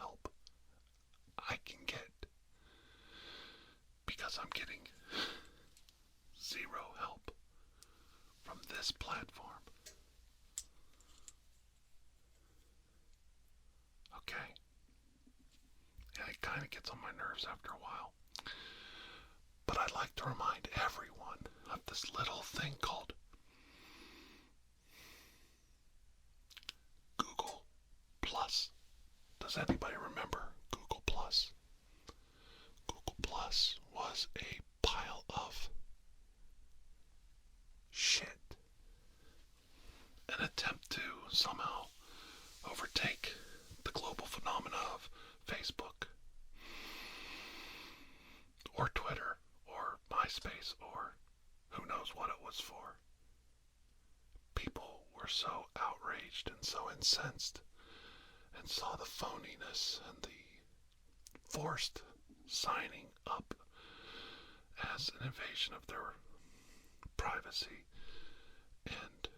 help I can get, because I'm getting zero help from this platform. Okay? And it kind of gets on my nerves after a while. But I'd like to remind everyone of this little thing called Google Plus. Does anybody remember Google Plus? Google Plus was a pile of shit. An attempt to somehow overtake the global phenomena of Facebook or Twitter or MySpace or who knows what it was for. People were so outraged and so incensed and saw the phoniness and the forced signing up as an invasion of their privacy and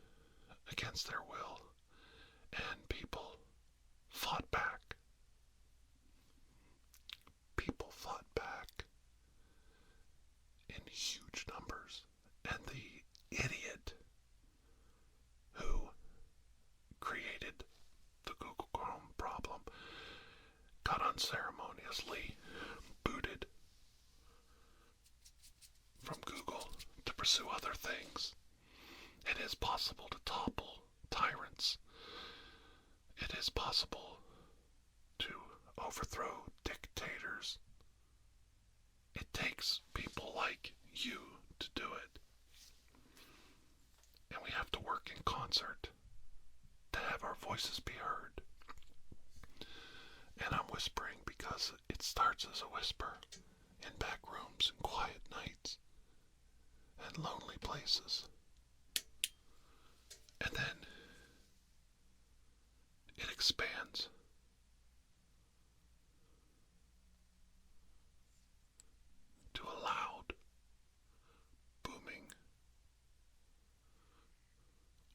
against their will, and people fought back. People fought back in huge numbers, and the idiot who created the Google Chrome problem got unceremoniously booted from Google to pursue other things. It is possible to topple tyrants. It is possible to overthrow dictators. It takes people like you to do it. And we have to work in concert to have our voices be heard. And I'm whispering because it starts as a whisper in back rooms and quiet nights and lonely places. And then it expands to a loud, booming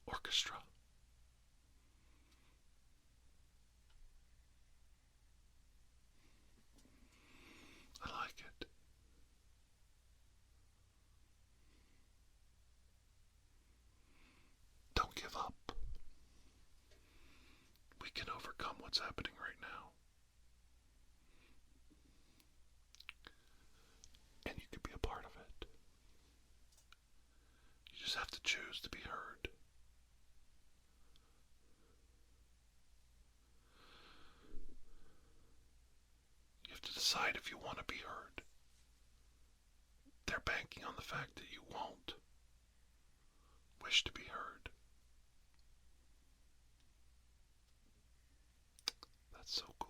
orchestra. I like it. Don't give up. We can overcome what's happening right now. And you can be a part of it. You just have to choose to be heard. You have to decide if you want to be heard. They're banking on the fact that you won't wish to be heard. That's so cool.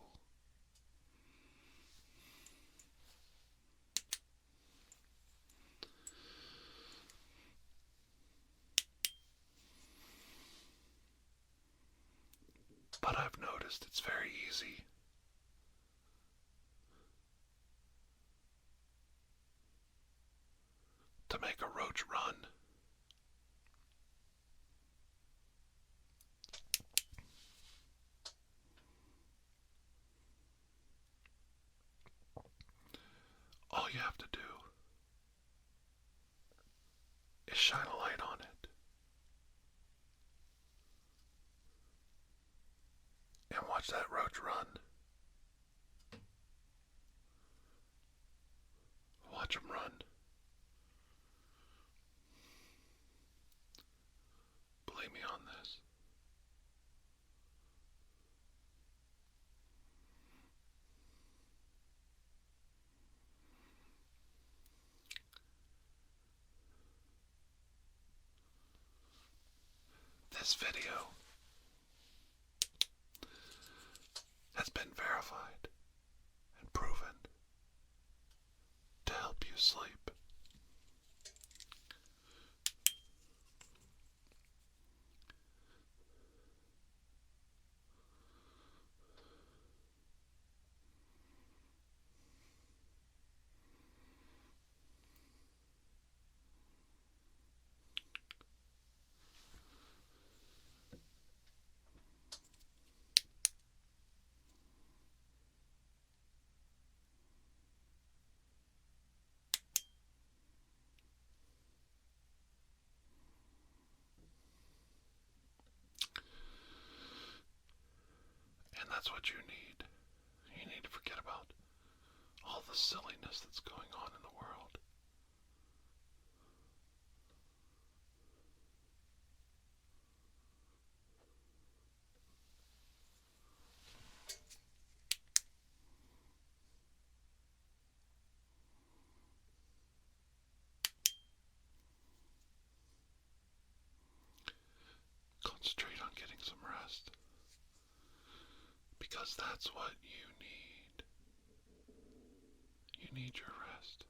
But I've noticed it's very easy to make a roach run. All you have to do is shine a light on it and watch that roach run. Watch him run. Believe me on this. This video has been verified and proven to help you sleep. That's what you need. You need to forget about all the silliness that's going on in the world. Concentrate on getting some rest, because that's what you need. You need your rest.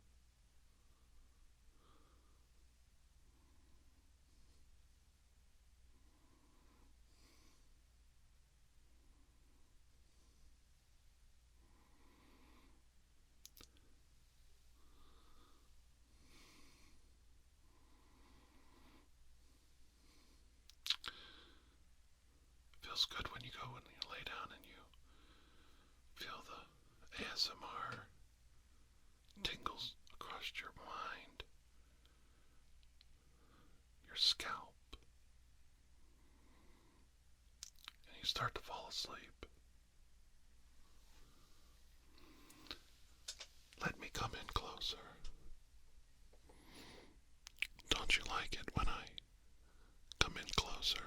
Feels good when you go and you lay down and you feel the ASMR tingles across your mind, your scalp, and you start to fall asleep. Let me come in closer. Don't you like it when I come in closer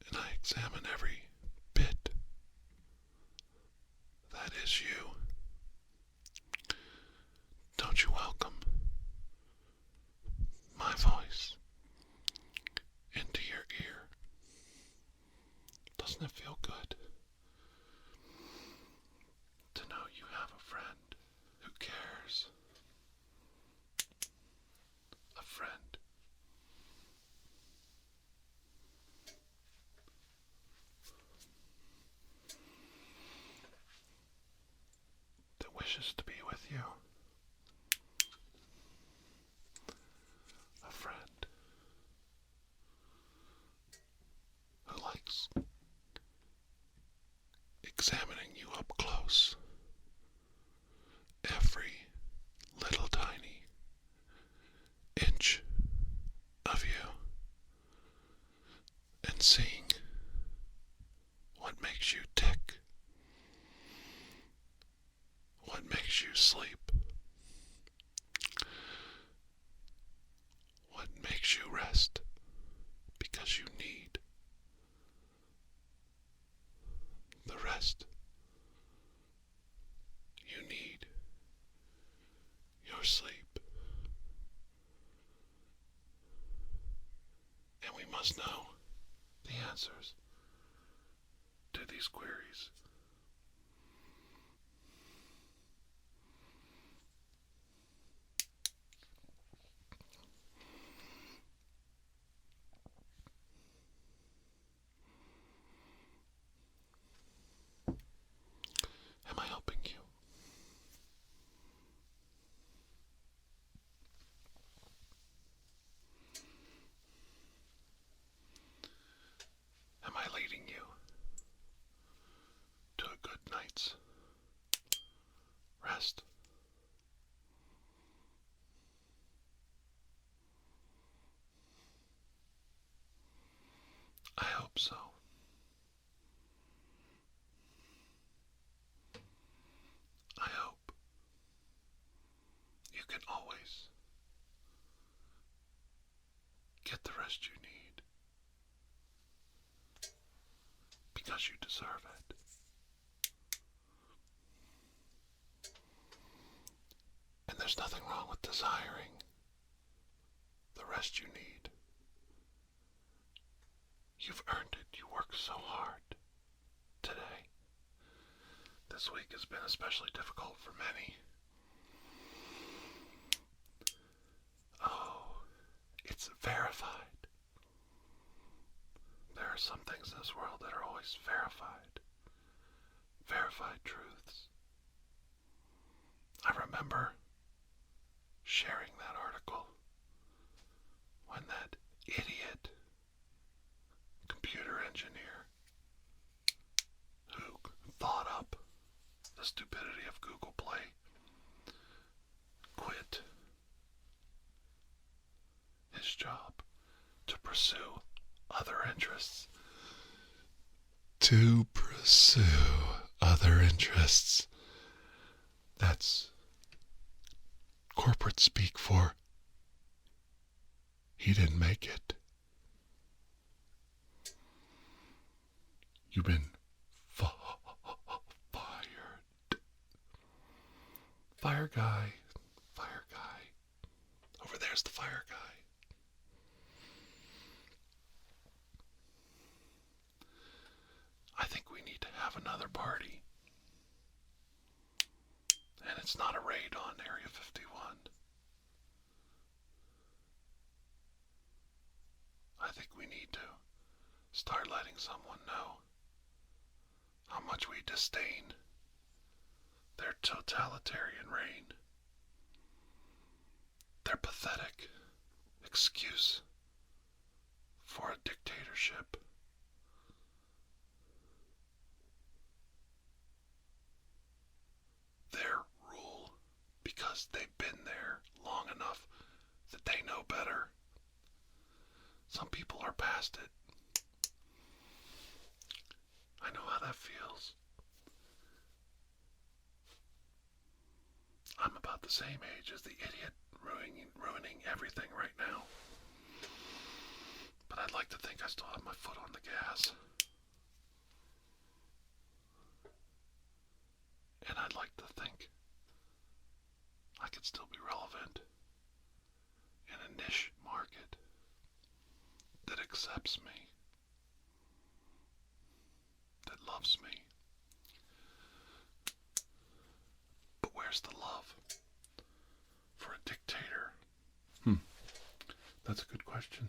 and I examine every bit that is you? Don't you welcome my voice into your ear? Doesn't it feel good to know you have a friend who cares? A friend that wishes to be with you. A friend who likes examining you up close. Every little tiny inch of you, and seeing what makes you tick, what makes you sleep, what makes you rest, because you need the rest. You need your sleep. And we must know the answers to these queries. Am I helping you? Am I leading you to a good night's rest? I hope so. I hope you can always get the rest you need, because you deserve it. And there's nothing wrong with desiring the rest you need. You've earned it. You worked so hard today. This week has been especially difficult for many. Oh, it's verified. There are some things in this world that are always verified. Verified truths. I remember sharing that article when that idiot computer engineer who thought up the stupidity of Google Play quit his job to pursue other interests. to pursue other interests. That's corporate speak for he didn't make it. You've been fired. Fire guy. Fire guy. Over there's the fire guy. I think we need to have another party. And it's not a raid on Area 51. I think we need to start letting someone know how much we disdain their totalitarian reign, their pathetic excuse for a dictatorship. Their rule because they've been there long enough that they know better. Some people are past it. I know how that feels. I'm about the same age as the idiot ruining everything right now. But I'd like to think I still have my foot on the gas. And I'd like to think I could still be relevant in a niche market that accepts me, that loves me. But where's the love for a dictator? That's a good question.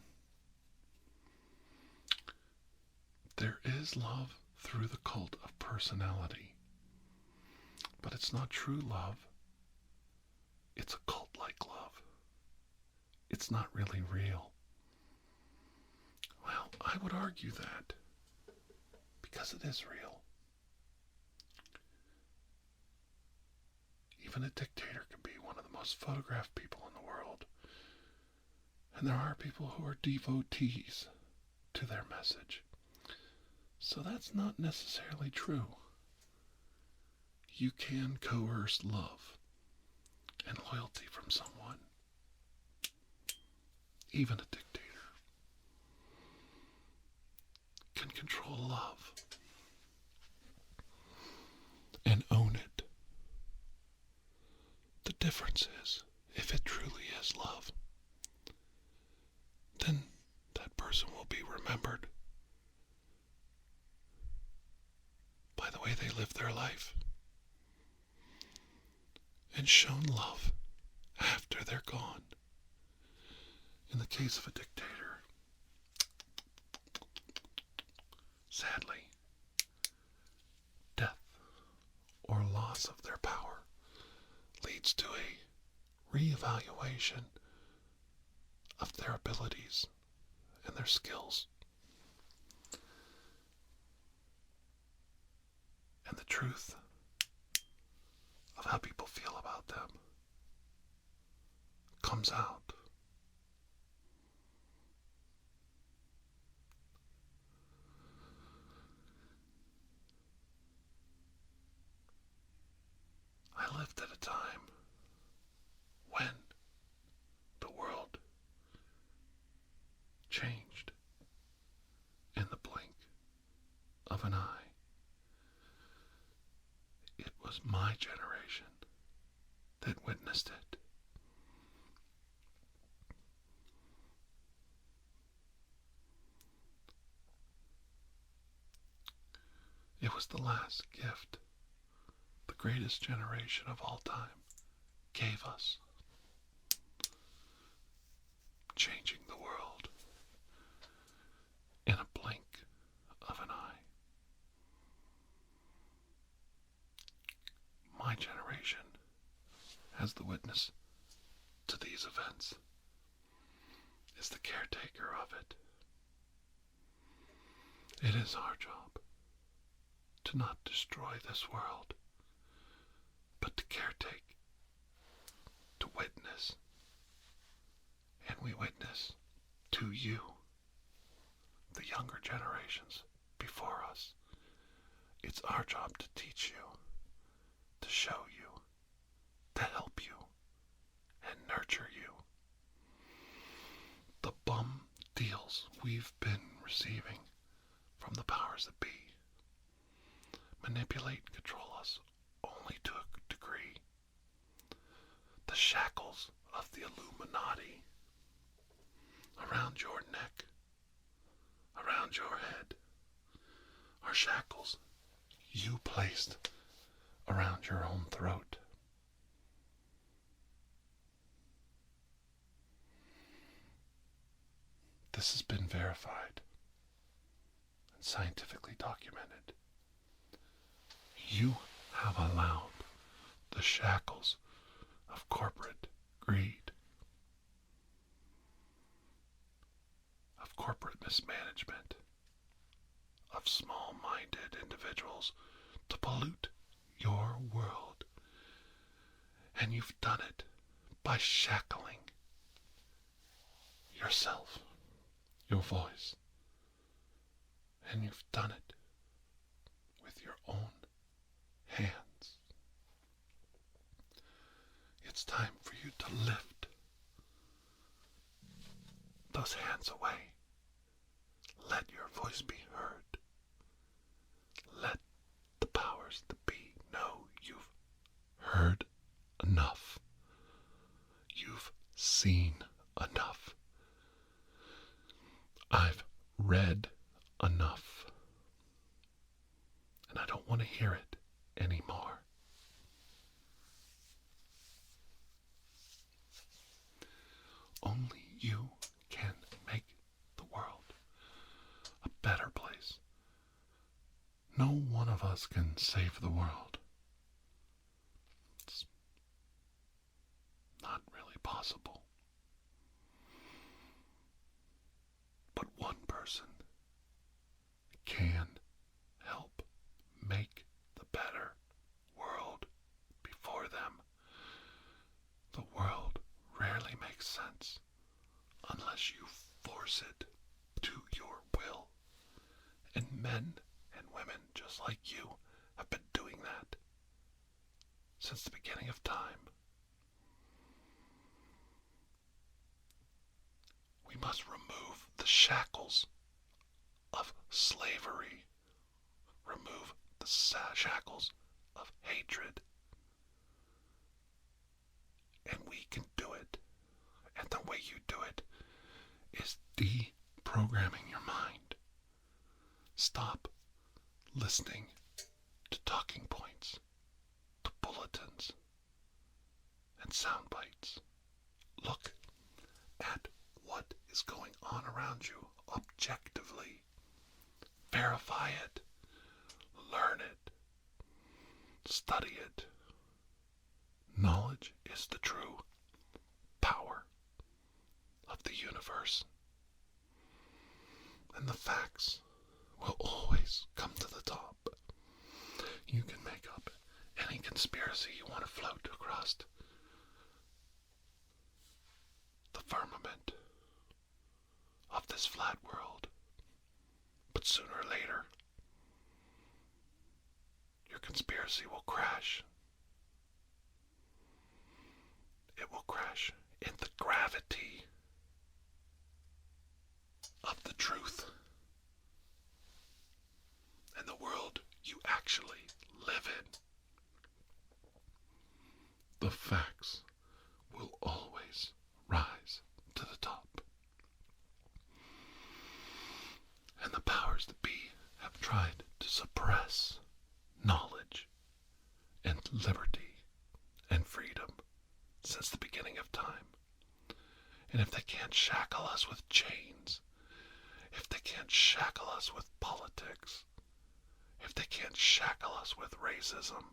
There is love through the cult of personality. But it's not true love. It's a cult-like love. It's not really real. Well, I would argue that because it is real. Even a dictator can be one of the most photographed people in the world. And there are people who are devotees to their message. So that's not necessarily true. You can coerce love and loyalty from someone, even a dictator can control love and own it. The difference is, if it truly is love, then that person will be remembered by the way they live their life and shown love after they're gone. In the case of a dictator, sadly, death or loss of their power leads to a reevaluation of their abilities and their skills. And the truth of how people feel about them comes out. I lived at a time when the world changed in the blink of an eye. It was my generation that witnessed it. It was the last gift the greatest generation of all time gave us, changing the world in a blink of an eye. My generation as the witness to these events is the caretaker of it. It is our job to not destroy this world, but to caretake, to witness. And we witness to you, the younger generations before us, It's our job to teach you, to show you, to help you, and nurture you. The bum deals we've been receiving from the powers that be manipulate and control us only to a degree. The shackles of the Illuminati around your neck, around your head, are shackles you placed around your own throat. This has been verified and scientifically documented. You have allowed the shackles of corporate greed, of corporate mismanagement, of small-minded individuals to pollute your world. And you've done it by shackling yourself, your voice. And you've done it with your own hands. It's time for you to lift those hands away. Let your voice be heard. Let the powers that be know you've heard enough. You've seen enough. I've read enough. And I don't want to hear it anymore. Only you can make the world a better place. No one of us can save the world. It's not really possible. But one person can help make the better world before them. The world rarely makes sense unless you force it to your will. And men and women just like you have been doing that since the beginning of time. We must remove the shackles of slavery, remove the shackles of hatred, and we can do it. And the way you do it is deprogramming your mind. Stop listening to talking points, to bulletins, and sound bites. Look at what is going on around you objectively. Verify it. Learn it. Study it. Knowledge is the true power of the universe. And the facts will always come to the top. You can make up any conspiracy you want to float across the firmament of this flat world. But sooner or later, your conspiracy will crash. It will crash in the gravity of the truth and the world you actually live in. The facts will always rise to the top. And the powers that be have tried to suppress knowledge and liberty and freedom since the beginning of time. And if they can't shackle us with chains, if they can't shackle us with politics, if they can't shackle us with racism,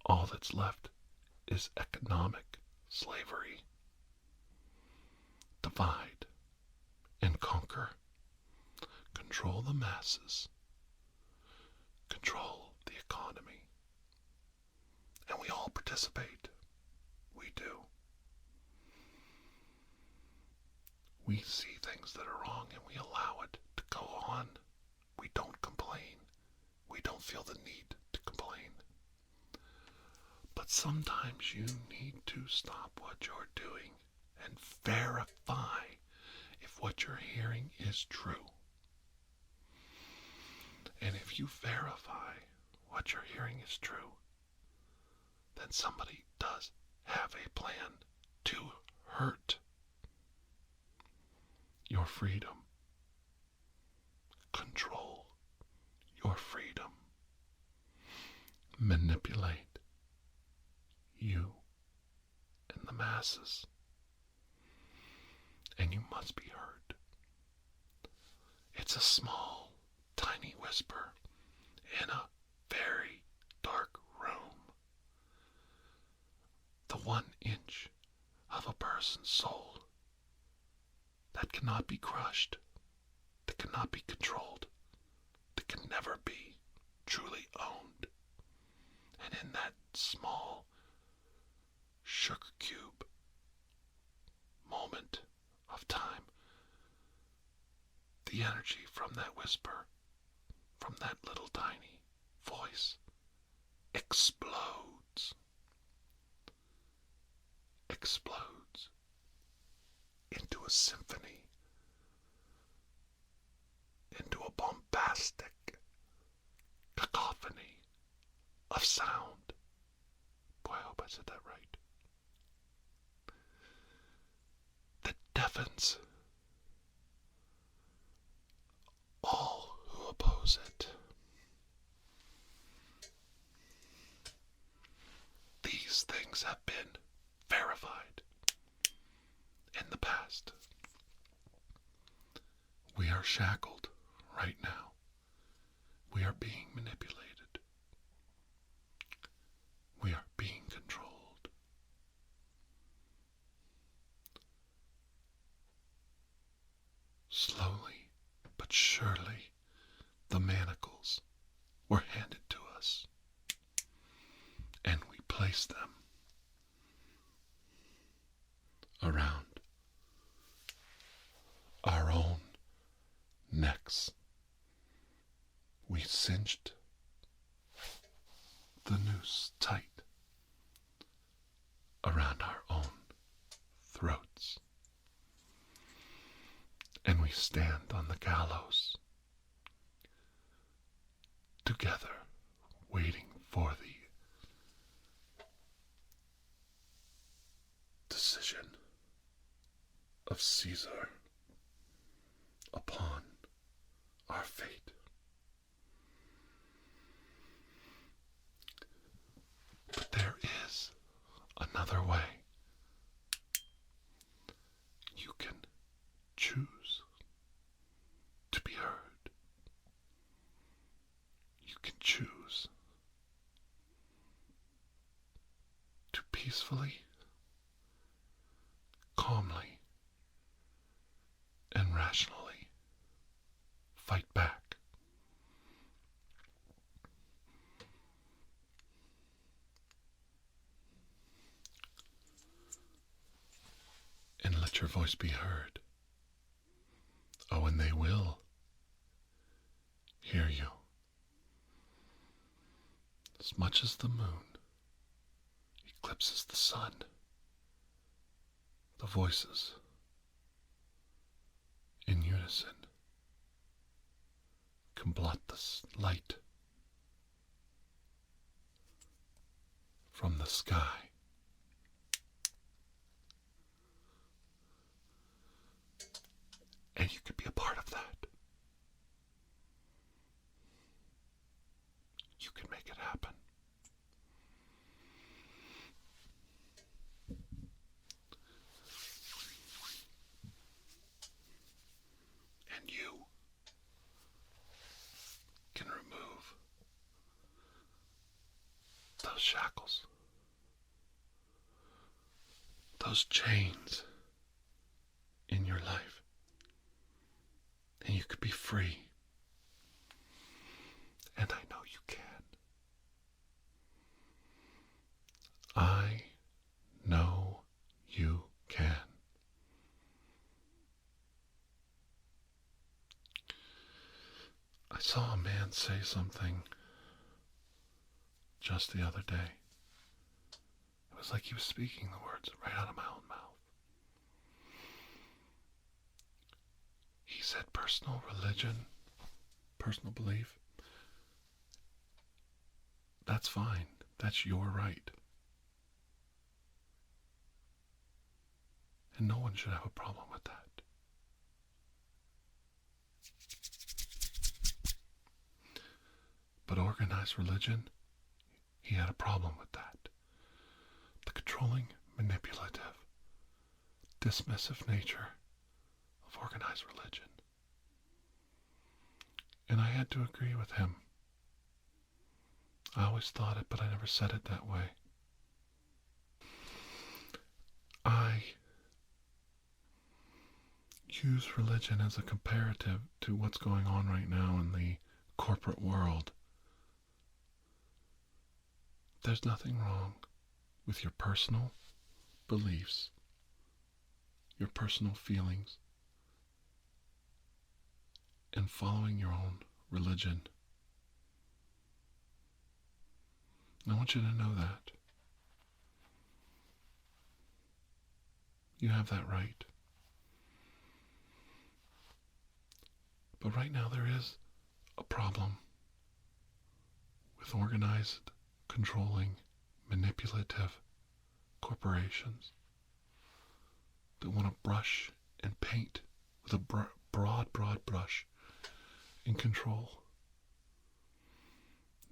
all that's left is economic slavery. Divide and conquer. Control the masses. Control the economy. And we all participate. We do. We see things that are wrong and we allow it to go on. We don't complain. We don't feel the need to complain. But sometimes you need to stop what you're doing and verify if what you're hearing is true. And if you verify what you're hearing is true, then somebody does have a plan to hurt your freedom, control your freedom, manipulate you and the masses. And you must be heard. It's a small, tiny whisper in a very dark room. The 1 inch of a person's soul that cannot be crushed, that cannot be controlled, that can never be truly owned. And in that small sugar cube moment of time, the energy from that whisper, from that little tiny voice, explodes into a symphony, into a bombastic cacophony of sound. Boy, I hope I said that right. That deafens all who oppose it. These things have been verified in the past. We are shackled right now. We are being manipulated. We are being controlled. Slowly but surely, the manacles were handed to us, and we placed them around our own necks. We cinched the noose tight around our own throats, and we stand on the gallows together, waiting for the decision of Caesar upon our fate. But there is another way. You can choose to be heard. You can choose to peacefully, calmly, and rationally fight back. And let your voice be heard. Oh, and they will hear you. As much as the moon eclipses the sun, the voices in unison can blot the light from the sky. And you could be a part of that. You can make it happen. And you can remove those shackles, those chains in your life, and you could be free. And I know you can. I know you can. I saw a man say something just the other day. It was like he was speaking the words right out of my own mouth. He said personal religion, personal belief, that's fine. That's your right. And no one should have a problem with that. But organized religion, he had a problem with that. The controlling, manipulative, dismissive nature of organized religion. And I had to agree with him. I always thought it, but I never said it that way. I use religion as a comparative to what's going on right now in the corporate world. There's nothing wrong with your personal beliefs, your personal feelings, and following your own religion. I want you to know that. You have that right. But right now there is a problem with organized, controlling, manipulative corporations that want to brush and paint with a broad brush and control.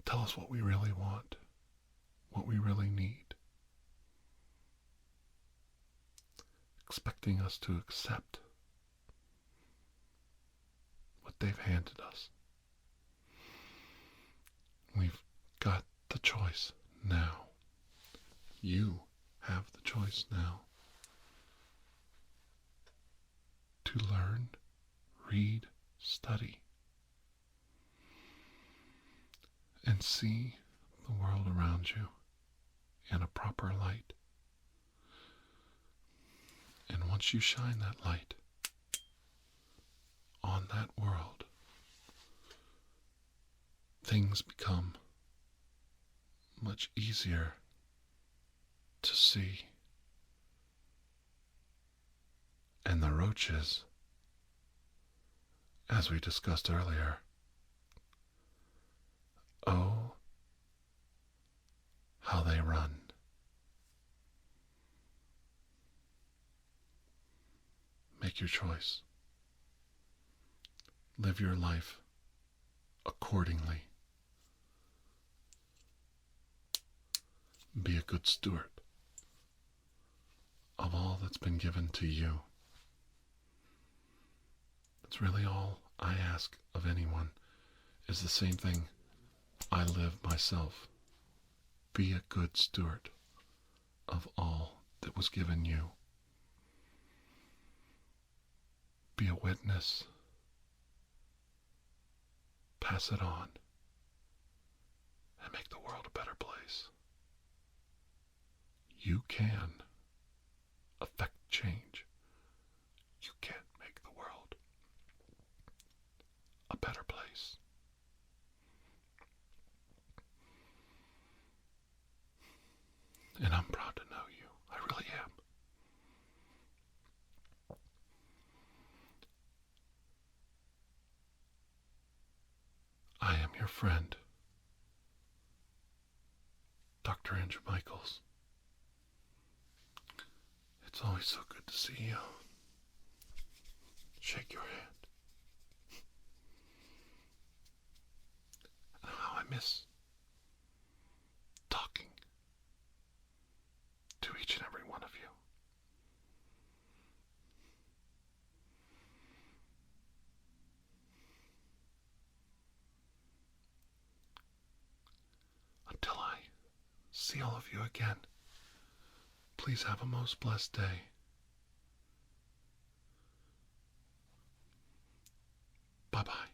Tell us what we really want, what we really need, expecting us to accept what they've handed us. We've got the choice now. You have the choice now to learn, read, study, and see the world around you in a proper light. And once you shine that light on that world, things become much easier to see. And the roaches, as we discussed earlier, oh, how they run. Make your choice. Live your life accordingly. Be a good steward of all that's been given to you. That's really all I ask of anyone, is the same thing I live myself. Be a good steward of all that was given you. Be a witness. Pass it on. And make the world a better place. You can affect change. You can make the world a better place. And I'm proud to know you. I really am. I am your friend, Dr. Andrew Michaels. It's always so good to see you. Shake your hand. And how I miss talking to each and every one of you. Until I see all of you again, please have a most blessed day. Bye-bye.